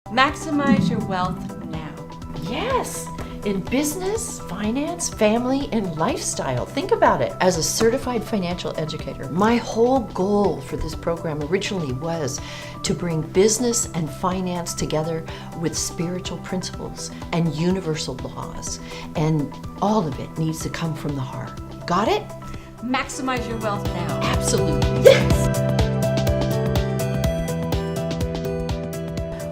Maximize your wealth now. Yes, in business, finance, family, and lifestyle. Think about it. As a certified financial educator, my whole goal for this program originally was to bring business and finance together with spiritual principles and universal laws. And all of it needs to come from the heart. Got it? Maximize your wealth now. Absolutely. Yes!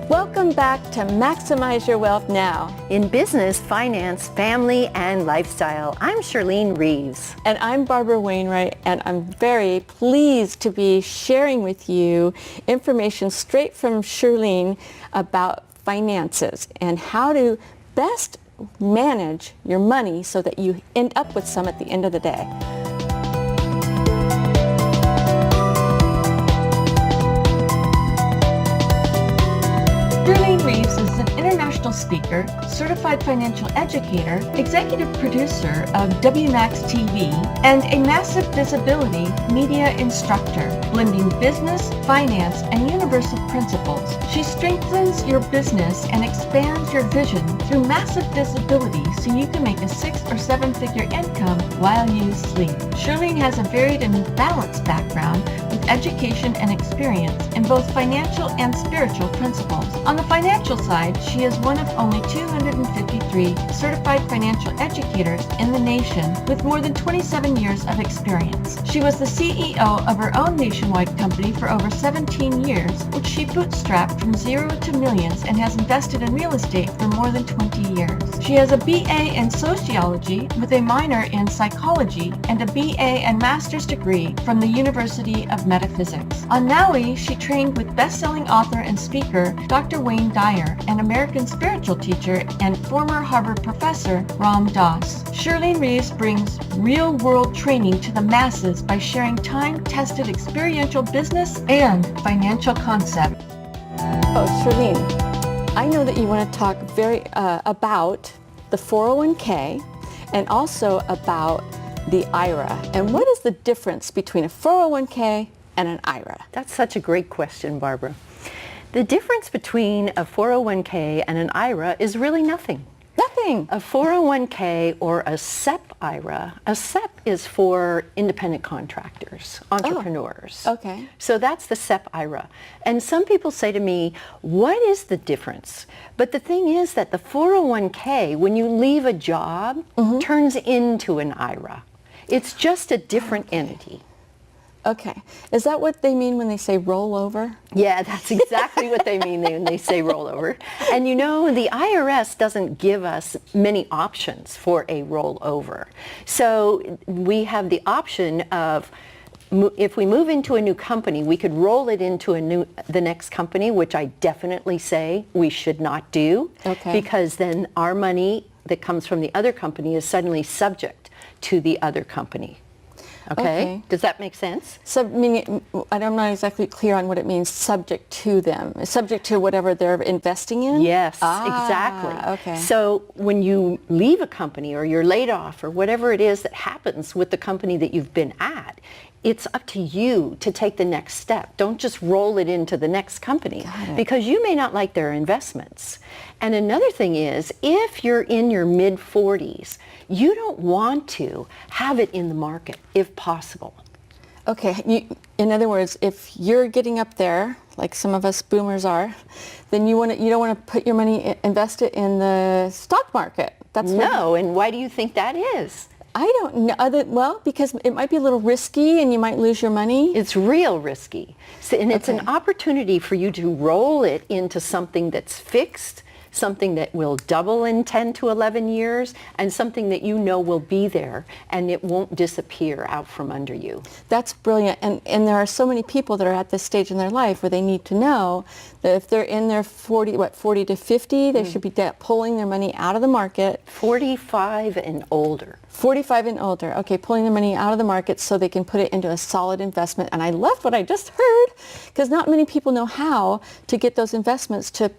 Welcome back to Maximize Your Wealth Now. In business, finance, family, and lifestyle. I'm Shirlene Reeves. And I'm Barbara Wainwright, and I'm very pleased to be sharing with you information straight from Shirlene about finances and how to best manage your money so that you end up with some at the end of the day. Shirlene Reeves is an international speaker, certified financial educator, executive producer of WMAX-TV, and a massive visibility media instructor, blending business, finance, and universal principles. She strengthens your business and expands your vision through massive visibility so you can make a 6- or 7-figure income while you sleep. Shirlene has a varied and balanced background with education and experience in both financial and spiritual principles. On the financial side, she is one of only 253 certified financial educators in the nation with more than 27 years of experience. She was the CEO of her own nationwide company for over 17 years, which she bootstrapped from zero to millions and has invested in real estate for more than 20 years. She has a BA in sociology with a minor in psychology and a BA and master's degree from the University of Metaphysics. On Maui, she trained with best-selling author and speaker Dr. Wayne Dyer, an American spiritual teacher, and former Harvard professor Ram Dass. Shirlene Reeves brings real-world training to the masses by sharing time-tested experiential business and financial concepts. Oh, Shirlene, I know that you want to talk about the 401k and also about the IRA. And what is the difference between a 401k and an IRA? That's such a great question, Barbara. The difference between a 401k and an IRA is really nothing. Nothing. A 401k or a SEP IRA, a SEP is for independent contractors, entrepreneurs. Okay. So that's the SEP IRA. And some people say to me, what is the difference? But the thing is that the 401k, when you leave a job, turns into an IRA. It's just a different entity. Okay. Is that what they mean when they say rollover? Yeah, that's exactly what they mean when they say rollover. And you know, the IRS doesn't give us many options for a rollover. So we have the option of, if we move into a new company, we could roll it into the next company, which I definitely say we should not do. Okay. Because then our money that comes from the other company is suddenly subject to the other company. Okay. Does that make sense? So, meaning, I'm not exactly clear on what it means, subject to them. Subject to whatever they're investing in? Yes, exactly. Okay. So when you leave a company or you're laid off or whatever it is that happens with the company that you've been at, it's up to you to take the next step. Don't just roll it into the next company because you may not like their investments. And another thing is, if you're in your mid-40s, you don't want to have it in the market if possible. Okay. In other words, if you're getting up there, like some of us boomers are, then you don't want to put your money, invest it in the stock market. No, and why do you think that is? I don't know. Well, because it might be a little risky and you might lose your money. It's real risky. And it's an opportunity for you to roll it into something that's fixed, something that will double in 10 to 11 years, and something that you know will be there and it won't disappear out from under you. That's brilliant. And there are so many people that are at this stage in their life where they need to know that if they're in their 40 to 50, they should be pulling their money out of the market. 45 and older. 45 and older. Okay, pulling their money out of the market so they can put it into a solid investment. And I love what I just heard, because not many people know how to get those investments to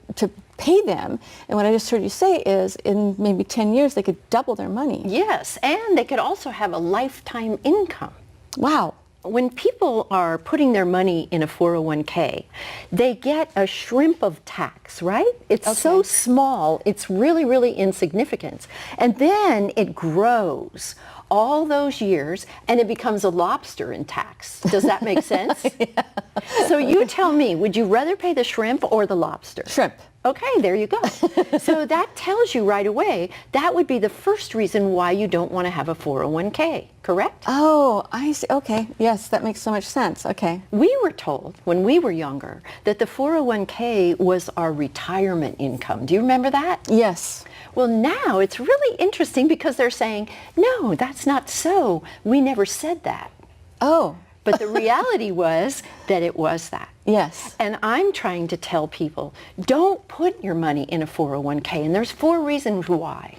pay them. And what I just heard you say is in maybe 10 years they could double their money. Yes, and they could also have a lifetime income. Wow. when people are putting their money in a 401k, they get a shrimp of tax, right? It's so small, it's really, really insignificant. And then it grows all those years and it becomes a lobster in tax. Does that make sense? Yeah. So you tell me, would you rather pay the shrimp or the lobster? Shrimp. Okay, there you go. So that tells you right away, that would be the first reason why you don't want to have a 401k, correct? Oh, I see. Okay. Yes, that makes so much sense. Okay. We were told when we were younger that the 401k was our retirement income. Do you remember that? Yes. Well, now it's really interesting because they're saying, no, that's not so. We never said that. Oh. But the reality was that it was that. Yes. And I'm trying to tell people, don't put your money in a 401k. And there's 4 reasons why.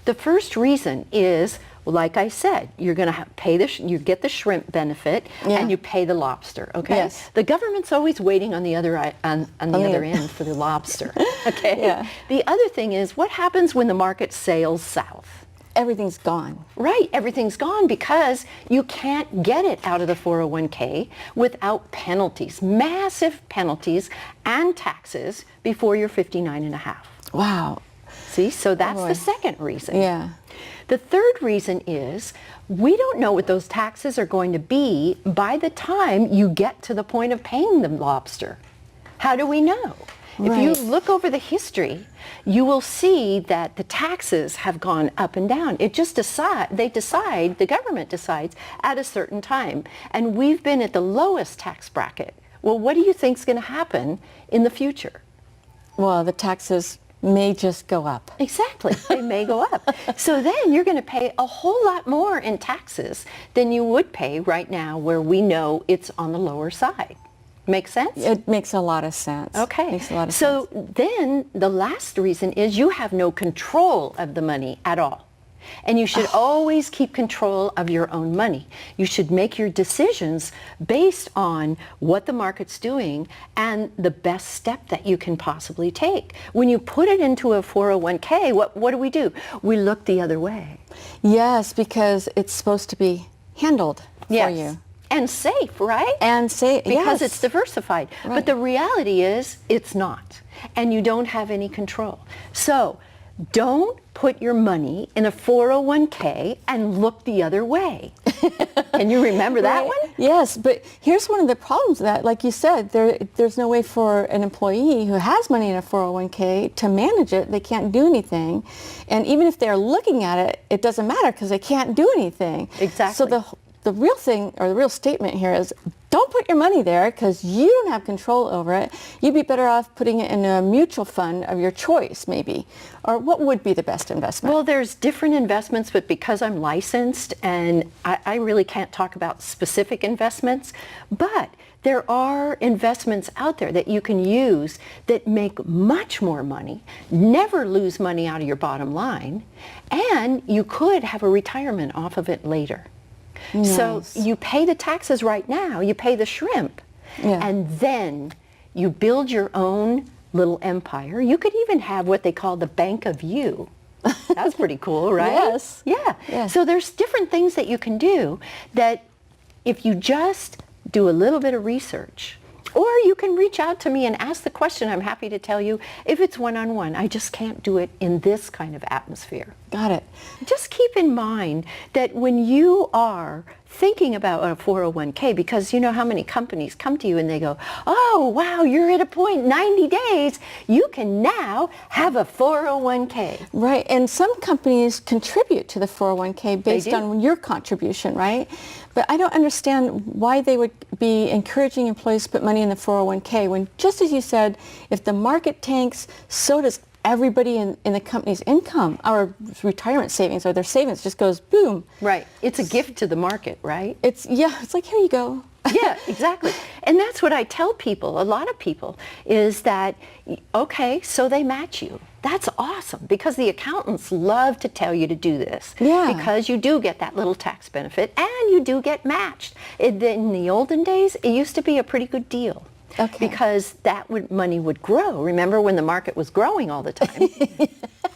The first reason is, well, like I said, you're going to pay you get the shrimp benefit and you pay the lobster. Okay. Yes. The government's always waiting on the other on the other end for the lobster. Okay. Yeah. The other thing is, what happens when the market sails south? Everything's gone. Right, everything's gone because you can't get it out of the 401k without penalties, massive penalties and taxes before you're 59 and a half. Wow. See, so that's boy. the second reason. Yeah. The third reason is we don't know what those taxes are going to be by the time you get to the point of paying the lobster. How do we know? If you Right. look over the history, you will see that the taxes have gone up and down. It just the government decides at a certain time. And we've been at the lowest tax bracket. Well, what do you think is going to happen in the future? Well, the taxes may just go up. Exactly. They may go up. So then you're going to pay a whole lot more in taxes than you would pay right now where we know it's on the lower side. Make sense? It makes a lot of sense. Okay. Makes a lot of so sense. then the last reason is you have no control of the money at all. And you should always keep control of your own money. You should make your decisions based on what the market's doing and the best step that you can possibly take. When you put it into a 401k, what do? We look the other way. Yes, because it's supposed to be handled for you. And safe, right? And say Because yes. it's diversified. Right. But the reality is it's not. And you don't have any control. So don't put your money in a 401k and look the other way. Can you remember that Right. one? Yes, but here's one of the problems with that. Like you said, there's no way for an employee who has money in a 401k to manage it. They can't do anything. And even if they're looking at it, it doesn't matter because they can't do anything. Exactly. So the real thing, or the real statement here is, don't put your money there because you don't have control over it. You'd be better off putting it in a mutual fund of your choice, maybe. Or what would be the best investment? Well, there's different investments, but because I'm licensed and I really can't talk about specific investments, but there are investments out there that you can use that make much more money, never lose money out of your bottom line, and you could have a retirement off of it later. Nice. So you pay the taxes right now, you pay the shrimp, and then you build your own little empire. You could even have what they call the bank of you. That's pretty cool, right? Yes. Yeah. Yes. So there's different things that you can do that if you just do a little bit of research, or you can reach out to me and ask the question. I'm happy to tell you if it's one-on-one. I just can't do it in this kind of atmosphere. Got it. Just keep in mind that when you are thinking about a 401k, because you know how many companies come to you and they go, oh, wow, you're at a point, 90 days, you can now have a 401k. Right, and some companies contribute to the 401k based do. on your contribution, right? But I don't understand why they would be encouraging employees to put money in the 401k when, just as you said, if the market tanks, so does everybody in the company's income. Our retirement savings or their savings just goes boom. Right. It's a gift to the market, right? It's like, here you go. Yeah, exactly. And that's what I tell people, a lot of people, is that, okay, so they match you. That's awesome because the accountants love to tell you to do this. Yeah. Because you do get that little tax benefit and you do get matched. In the olden days, it used to be a pretty good deal. Okay. Because money would grow. Remember when the market was growing all the time?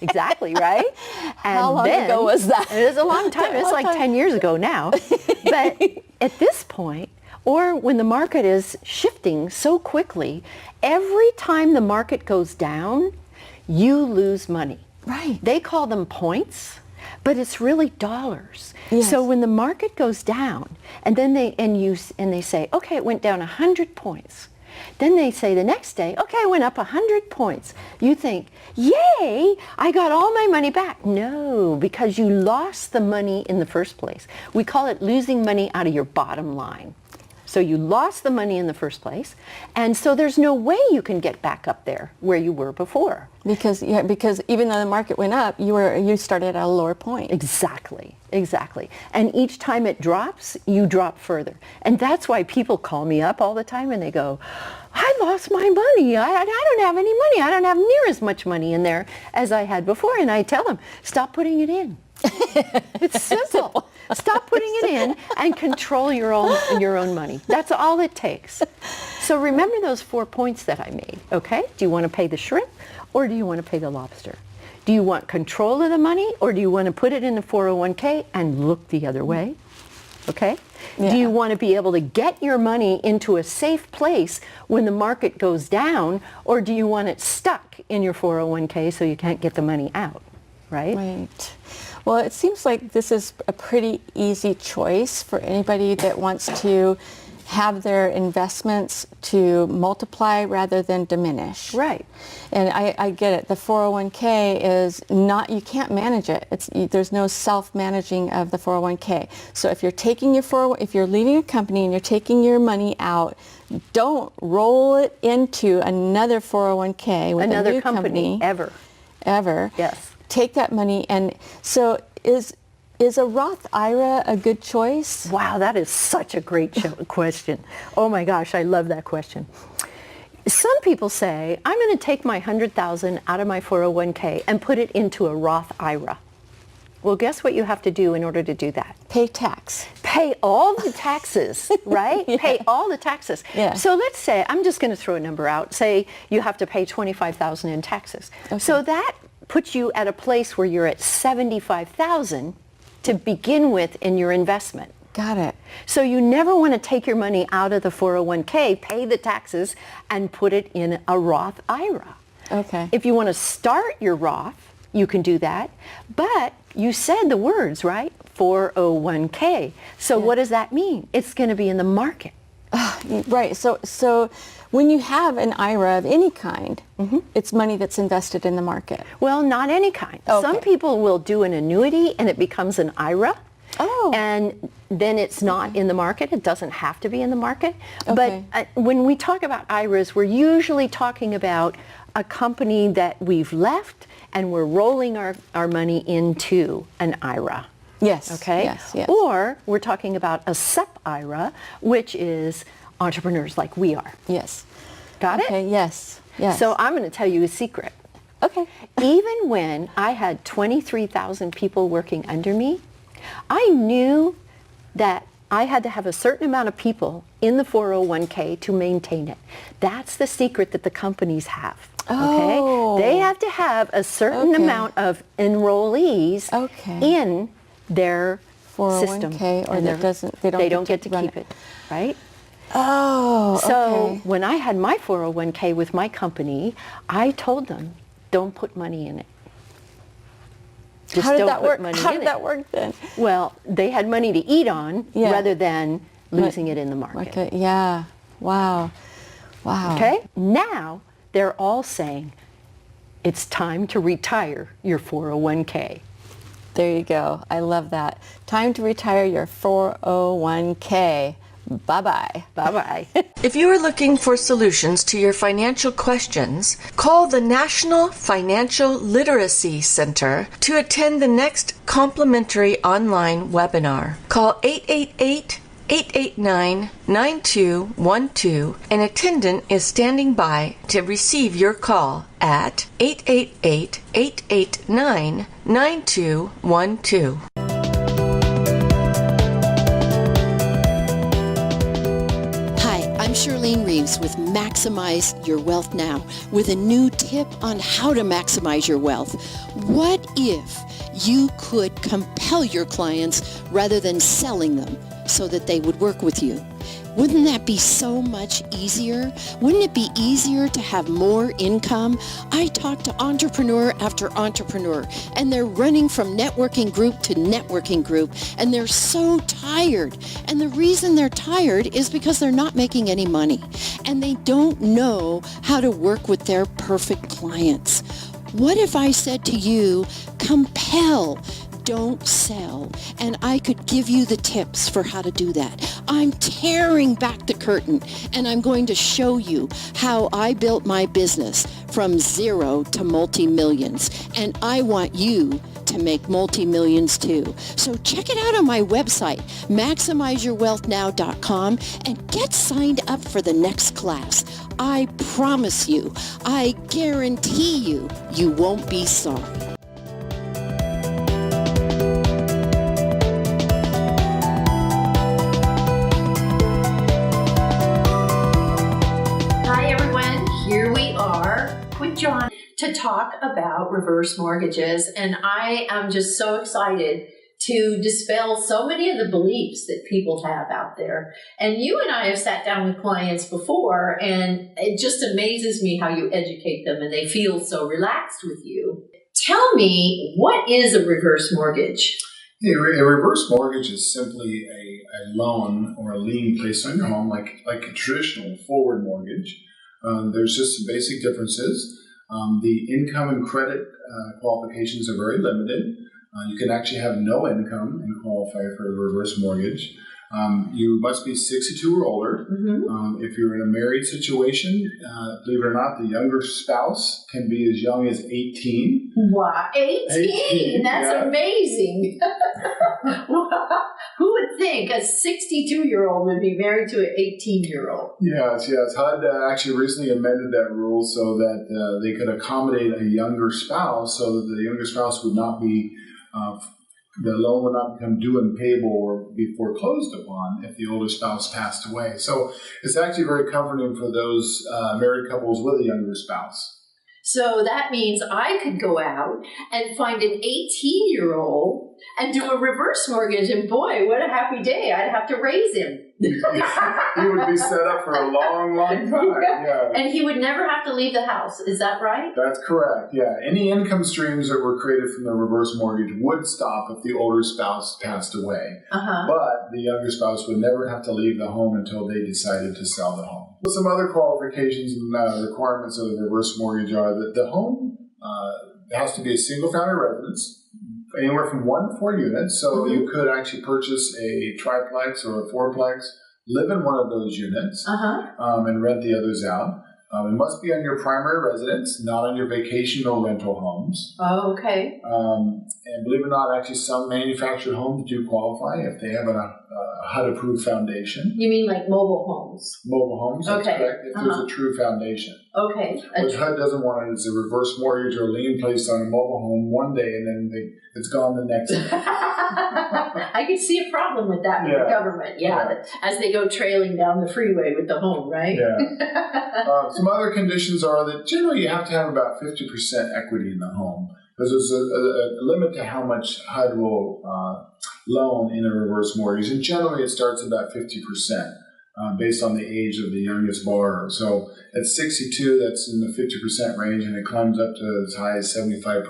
Exactly, right? And How long ago was that? It was a long time. It's like 10 years ago now. But at this point, or when the market is shifting so quickly, every time the market goes down, you lose money. Right. They call them points, but it's really dollars. Yes. So when the market goes down, and then they say, okay, it went down 100 points. Then they say the next day, okay, it went up 100 points. You think, yay, I got all my money back. No, because you lost the money in the first place. We call it losing money out of your bottom line. So you lost the money in the first place, and so there's no way you can get back up there where you were before. Because even though the market went up, you started at a lower point. Exactly. And each time it drops, you drop further. And that's why people call me up all the time and they go, I lost my money. I don't have any money. I don't have near as much money in there as I had before. And I tell them, stop putting it in. It's simple. Stop putting it in and control your own money. That's all it takes. So remember those 4 points that I made, okay? Do you want to pay the shrimp or do you want to pay the lobster? Do you want control of the money or do you want to put it in the 401k and look the other way? Okay? Yeah. Do you want to be able to get your money into a safe place when the market goes down, or do you want it stuck in your 401k so you can't get the money out? Right? Right. Well, it seems like this is a pretty easy choice for anybody that wants to have their investments to multiply rather than diminish. Right. And I get it. The 401k is not, you can't manage it. There's no self-managing of the 401k. So if you're taking if you're leaving a company and you're taking your money out, don't roll it into another 401k with another a new company ever. Yes. Take that money, and so is a Roth IRA a good choice? Wow, that is such a great question. Oh my gosh, I love that question. Some people say, I'm going to take my $100,000 out of my 401k and put it into a Roth IRA. Well, guess what you have to do in order to do that? Pay tax. Pay all the taxes, right? Yeah. Pay all the taxes. Yeah. So let's say, I'm just going to throw a number out, say you have to pay $25,000 in taxes. Okay. So that puts you at a place where you're at $75,000 to begin with in your investment. Got it. So you never want to take your money out of the 401k, pay the taxes, and put it in a Roth IRA. Okay. If you want to start your Roth, you can do that. But you said the words, right? 401k. So what does that mean? It's going to be in the market. Right. So when you have an IRA of any kind, it's money that's invested in the market. Well, not any kind. Okay. Some people will do an annuity and it becomes an IRA. Oh. And then it's not in the market. It doesn't have to be in the market. Okay. But when we talk about IRAs, we're usually talking about a company that we've left and we're rolling our money into an IRA. Yes. Okay? Yes. Or we're talking about a SEP IRA, which is entrepreneurs like we are. Yes. Got it? Okay, yes. So I'm going to tell you a secret. Okay. Even when I had 23,000 people working under me, I knew that I had to have a certain amount of people in the 401k to maintain it. That's the secret that the companies have. Okay? Oh. They have to have a certain amount of enrollees in their 401k, system. or they don't get to keep it, right? Oh, So when I had my 401k with my company, I told them, don't put money in it. Just How did don't that put work? money How in did it. that work then? Well, they had money to eat on rather than losing it in the market. Okay. Yeah. Wow. Okay? Now they're all saying it's time to retire your 401k. There you go. I love that. Time to retire your 401k. Bye-bye. Bye-bye. If you are looking for solutions to your financial questions, call the National Financial Literacy Center to attend the next complimentary online webinar. Call 888-889-9212. An attendant is standing by to receive your call at 888-889-9212. I'm Shirlene Reeves with Maximize Your Wealth Now with a new tip on how to maximize your wealth. What if you could compel your clients rather than selling them so that they would work with you. Wouldn't that be so much easier? Wouldn't it be easier to have more income? I talk to entrepreneur after entrepreneur, and they're running from networking group to networking group, and they're so tired. And the reason they're tired is because they're not making any money, and they don't know how to work with their perfect clients. What if I said to you, compel, don't sell, and I could give you the tips for how to do that? I'm tearing back the curtain, and I'm going to show you how I built my business from zero to multi-millions, and I want you to make multi-millions too. So check it out on my website, maximizeyourwealthnow.com, and get signed up for the next class. I promise you, I guarantee you, you won't be sorry. Hi everyone, here we are with Jon to talk about reverse mortgages, and I am just so excited to dispel so many of the beliefs that people have out there. And you and I have sat down with clients before, and it just amazes me how you educate them and they feel so relaxed with you. Tell me, what is a reverse mortgage? A reverse mortgage is simply a loan or a lien placed on your home, like a traditional forward mortgage. There's just some basic differences. The income and credit qualifications are very limited. You can actually have no income and qualify for a reverse mortgage. You must be 62 or older. Mm-hmm. If you're in a married situation, believe it or not, the younger spouse can be as young as 18. Wow, 18? That's yeah. Amazing. Who would think a 62-year-old would be married to an 18-year-old? Yes. HUD actually recently amended that rule so that they could accommodate a younger spouse, so that the younger spouse would not be, the loan would not become due and payable or be foreclosed upon if the older spouse passed away. So it's actually very comforting for those married couples with a younger spouse. So that means I could go out and find an 18-year-old and do a reverse mortgage, and boy, what a happy day. I'd have to raise him. He would be set up for a long, long time. Yeah. And he would never have to leave the house. Is that right? That's correct, yeah. Any income streams that were created from the reverse mortgage would stop if the older spouse passed away. But the younger spouse would never have to leave the home until they decided to sell the home. Some other qualifications and requirements of the reverse mortgage are that the home has to be a single-family residence, anywhere from 1 to 4 units. So you could actually purchase a triplex or a fourplex, live in one of those units, and rent the others out. It must be on your primary residence, not on your vacation or rental homes. Oh, okay. And believe it or not, actually some manufactured homes do qualify if they have a HUD-approved foundation. You mean like mobile homes? Mobile homes, that's correct, if there's a true foundation. Okay. What HUD doesn't want is a reverse mortgage or a lien placed on a mobile home one day and then it's gone the next day. I could see a problem with that with the government, as they go trailing down the freeway with the home, right? Yeah. Some other conditions are that generally you have to have about 50% equity in the home, because there's a limit to how much HUD will loan in a reverse mortgage, and generally it starts about 50%. Based on the age of the youngest borrower. So at 62, that's in the 50% range, and it climbs up to as high as 75%.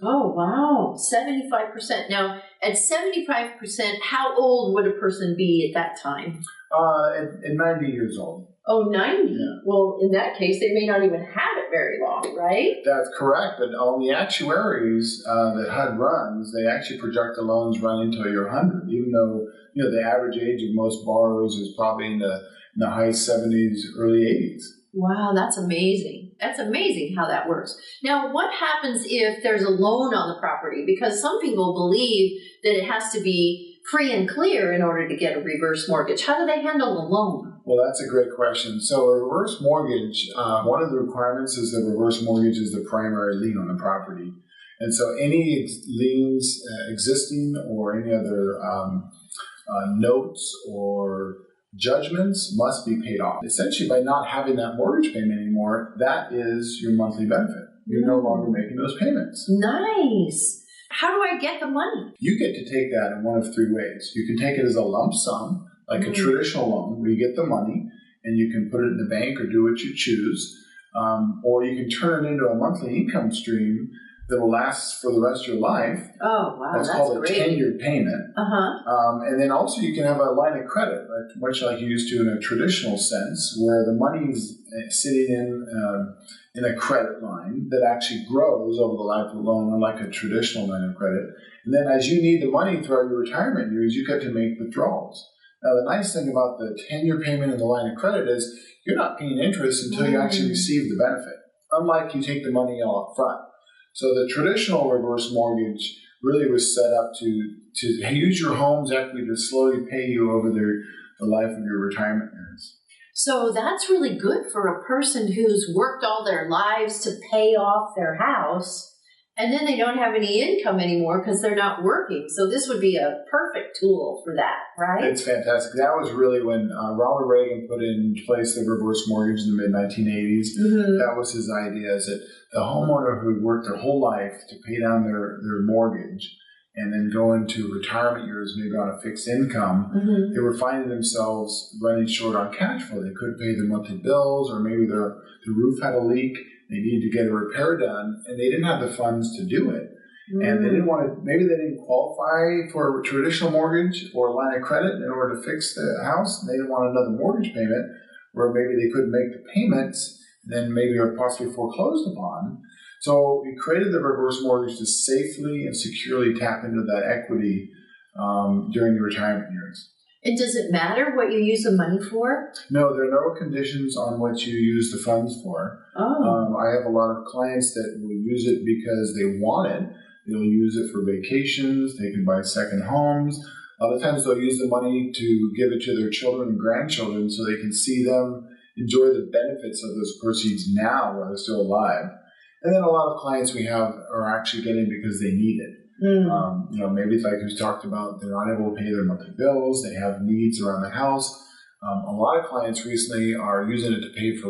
Oh, wow. 75%. Now, at 75%, how old would a person be at that time? At 90 years old. Oh, 90? Yeah. Well, in that case, they may not even have it very long, right? That's correct. But on the actuaries that HUD runs, they actually project the loans run until you're 100, even though the average age of most borrowers is probably in the high 70s, early 80s. Wow, that's amazing. That's amazing how that works. Now, what happens if there's a loan on the property? Because some people believe that it has to be free and clear in order to get a reverse mortgage. How do they handle the loan? Well, that's a great question. So a reverse mortgage, one of the requirements is that reverse mortgage is the primary lien on the property. And so any liens existing or any other notes or judgments must be paid off. Essentially, by not having that mortgage payment anymore, that is your monthly benefit. You're no longer making those payments. Nice. How do I get the money? You get to take that in one of three ways. You can take it as a lump sum, like a traditional loan, where you get the money and you can put it in the bank or do what you choose. Or you can turn it into a monthly income stream that will last for the rest of your life. Oh, wow, that's called a tenured payment. And then also you can have a line of credit, much like you used to in a traditional sense, where the money is sitting in a credit line that actually grows over the life of the loan, unlike a traditional line of credit. And then as you need the money throughout your retirement years, you get to make withdrawals. Now, the nice thing about the 10-year payment and the line of credit is you're not paying interest until you actually receive the benefit, unlike you take the money all up front. So the traditional reverse mortgage really was set up to use your home's equity to slowly pay you over the life of your retirement years. So that's really good for a person who's worked all their lives to pay off their house, and then they don't have any income anymore because they're not working. So this would be a perfect tool for that, right? It's fantastic. That was really when Ronald Reagan put in place the reverse mortgage in the mid-1980s. That was his idea, is that the homeowner who worked their whole life to pay down their mortgage and then go into retirement years, maybe on a fixed income, they were finding themselves running short on cash flow. They couldn't pay their monthly bills, or maybe the roof had a leak. They needed to get a repair done, and they didn't have the funds to do it. And they didn't want to, maybe they didn't qualify for a traditional mortgage or a line of credit in order to fix the house. And they didn't want another mortgage payment where maybe they couldn't make the payments, and then maybe are possibly foreclosed upon. So we created the reverse mortgage to safely and securely tap into that equity during your retirement years. And does it matter what you use the money for? No, there are no conditions on what you use the funds for. I have a lot of clients that will use it because they want it. They'll use it for vacations. They can buy second homes. A lot of times they'll use the money to give it to their children and grandchildren so they can see them enjoy the benefits of those proceeds now while they're still alive. And then a lot of clients we have are actually getting because they need it. Maybe it's like we talked about, they're not able to pay their monthly bills, they have needs around the house. A lot of clients recently are using it to pay for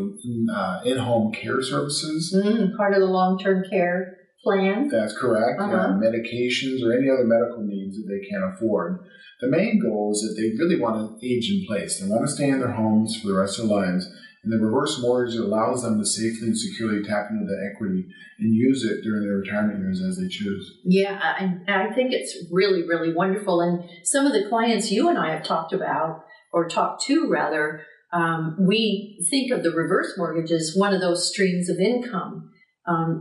in-home care services. Part of the long-term care plan. That's correct. Medications or any other medical needs that they can't afford. The main goal is that they really want to age in place. They want to stay in their homes for the rest of their lives. And the reverse mortgage allows them to safely and securely tap into the equity and use it during their retirement years as they choose. Yeah, I think it's really, really wonderful. And some of the clients you and I have talked about, or talked to rather, we think of the reverse mortgage as one of those streams of income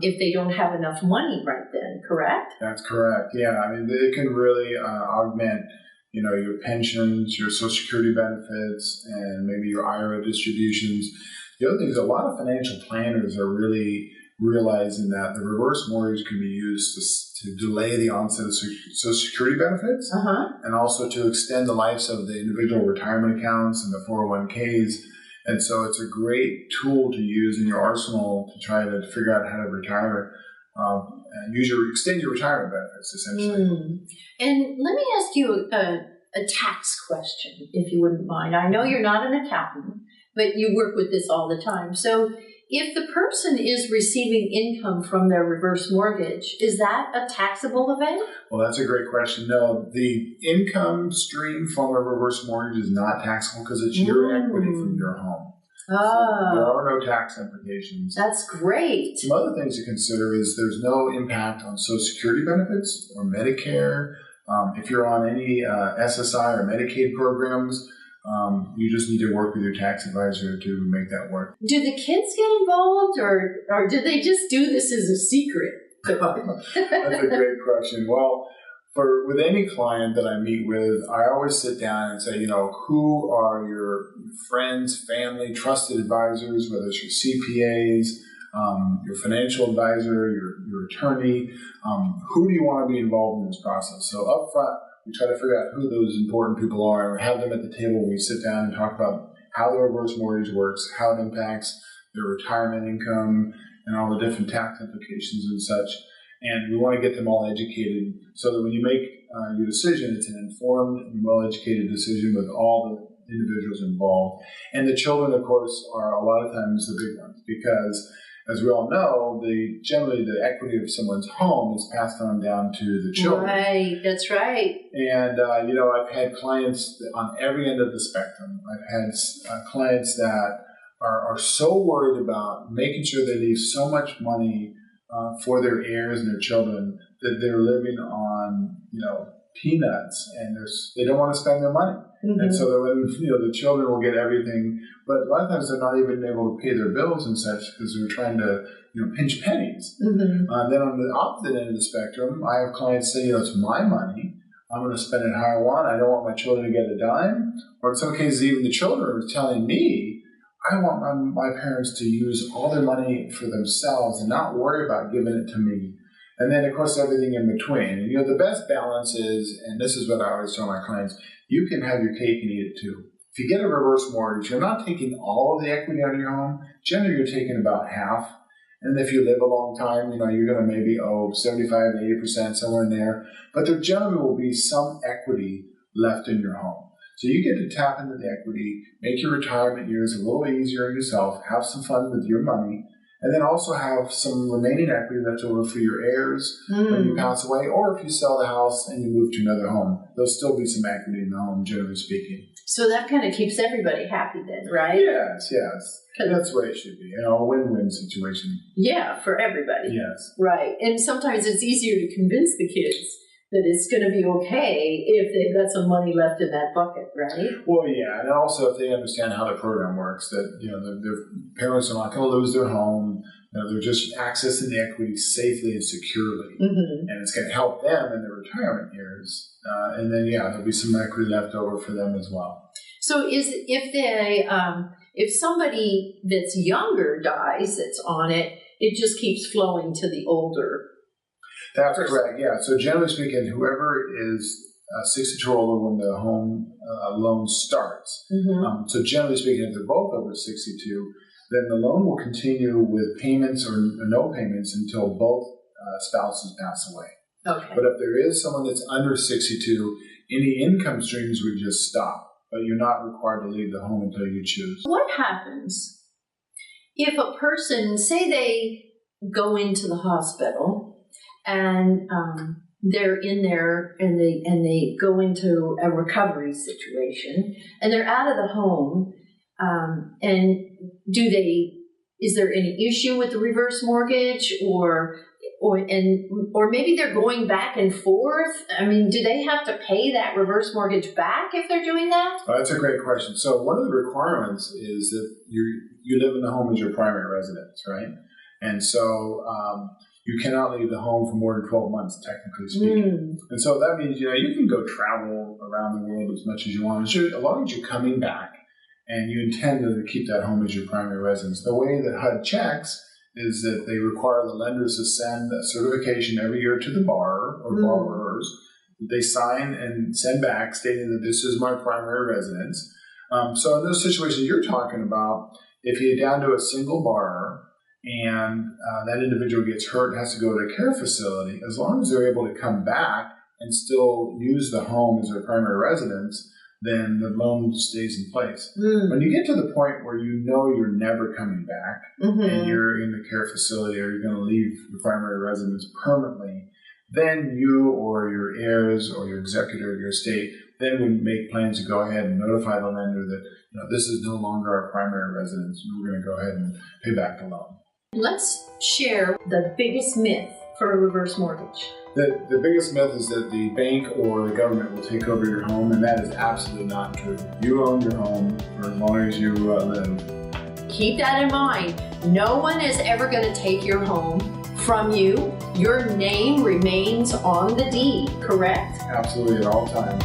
if they don't have enough money right then, correct? That's correct. Yeah, I mean, it can really augment your pensions, your Social Security benefits, and maybe your IRA distributions. The other thing is a lot of financial planners are really realizing that the reverse mortgage can be used to delay the onset of Social Security benefits and also to extend the lives of the individual retirement accounts and the 401ks. And so it's a great tool to use in your arsenal to try to figure out how to retire and extend your retirement benefits, essentially. And let me ask you a tax question, if you wouldn't mind. I know you're not an accountant, but you work with this all the time. So if the person is receiving income from their reverse mortgage, is that a taxable event? Well, that's a great question. No, the income stream from a reverse mortgage is not taxable because it's your equity from your home. So there are no tax implications. That's great. Some other things to consider is there's no impact on Social Security benefits or Medicare. If you're on any SSI or Medicaid programs, you just need to work with your tax advisor to make that work. Do the kids get involved, or do they just do this as a secret? That's a great question. Well, with any client that I meet with, I always sit down and say, who are your friends, family, trusted advisors, whether it's your CPAs, your financial advisor, your attorney, who do you want to be involved in this process? So up front, we try to figure out who those important people are and have them at the table when we sit down and talk about how the reverse mortgage works, how it impacts their retirement income, and all the different tax implications and such. And we want to get them all educated so that when you make your decision, it's an informed and well-educated decision with all the individuals involved. And the children, of course, are a lot of times the big ones because as we all know, generally the equity of someone's home is passed on down to the children. Right, that's right. And, I've had clients on every end of the spectrum. I've had clients that are so worried about making sure they leave so much money for their heirs and their children that they're living on, peanuts, and they don't want to spend their money. Mm-hmm. And so the children will get everything, but a lot of times they're not even able to pay their bills and such because they're trying to pinch pennies. Mm-hmm. Then on the opposite end of the spectrum, I have clients say, it's my money. I'm going to spend it how I want. I don't want my children to get a dime. Or in some cases, even the children are telling me, I want my parents to use all their money for themselves and not worry about giving it to me. And then, of course, everything in between. And, the best balance is, and this is what I always tell my clients, you can have your cake and eat it too. If you get a reverse mortgage, you're not taking all of the equity out of your home. Generally, you're taking about half. And if you live a long time, you're going to maybe owe 75 to 80%, somewhere in there. But there generally will be some equity left in your home. So you get to tap into the equity, make your retirement years a little easier on yourself, have some fun with your money, and then also have some remaining equity left over for your heirs when you pass away, or if you sell the house and you move to another home. There'll still be some equity in the home, generally speaking. So that kind of keeps everybody happy then, right? Yes. That's the way it should be. A win-win situation. Yeah, for everybody. Yes. Right. And sometimes it's easier to convince the kids that it's going to be okay if they've got some money left in that bucket, right? Well, yeah, and also if they understand how the program works, that their parents are not going to lose their home. They're just accessing the equity safely and securely, and it's going to help them in their retirement years. And then, there'll be some equity left over for them as well. So, if somebody that's younger dies, that's on it, it just keeps flowing to the older. That's correct, yeah. So generally speaking, whoever is 62 or older when the home loan starts, so generally speaking, if they're both over 62, then the loan will continue with payments or no payments until both spouses pass away. Okay. But if there is someone that's under 62, any income streams would just stop, but you're not required to leave the home until you choose. What happens if a person, say they go into the hospital, and they're in there, and they go into a recovery situation, and they're out of the home, and is there any issue with the reverse mortgage, or maybe they're going back and forth? I mean, do they have to pay that reverse mortgage back if they're doing that? Well, that's a great question. So one of the requirements is that you live in the home as your primary residence, right? And so you cannot leave the home for more than 12 months, technically speaking. And so that means, you can go travel around the world as much as you want, as long as you're coming back and you intend to keep that home as your primary residence. The way that HUD checks is that they require the lenders to send a certification every year to the borrower or borrowers. They sign and send back stating that this is my primary residence. So in those situations you're talking about, if you're down to a single borrower, and that individual gets hurt and has to go to a care facility, as long as they're able to come back and still use the home as their primary residence, then the loan stays in place. When you get to the point where you're never coming back and you're in the care facility or you're going to leave your primary residence permanently, then you or your heirs or your executor of your estate then would make plans to go ahead and notify the lender that this is no longer our primary residence. We're going to go ahead and pay back the loan. Let's share the biggest myth for a reverse mortgage. The biggest myth is that the bank or the government will take over your home, and that is absolutely not true. You own your home for as long as you live. Keep that in mind. No one is ever going to take your home from you. Your name remains on the deed, correct? Absolutely, at all times.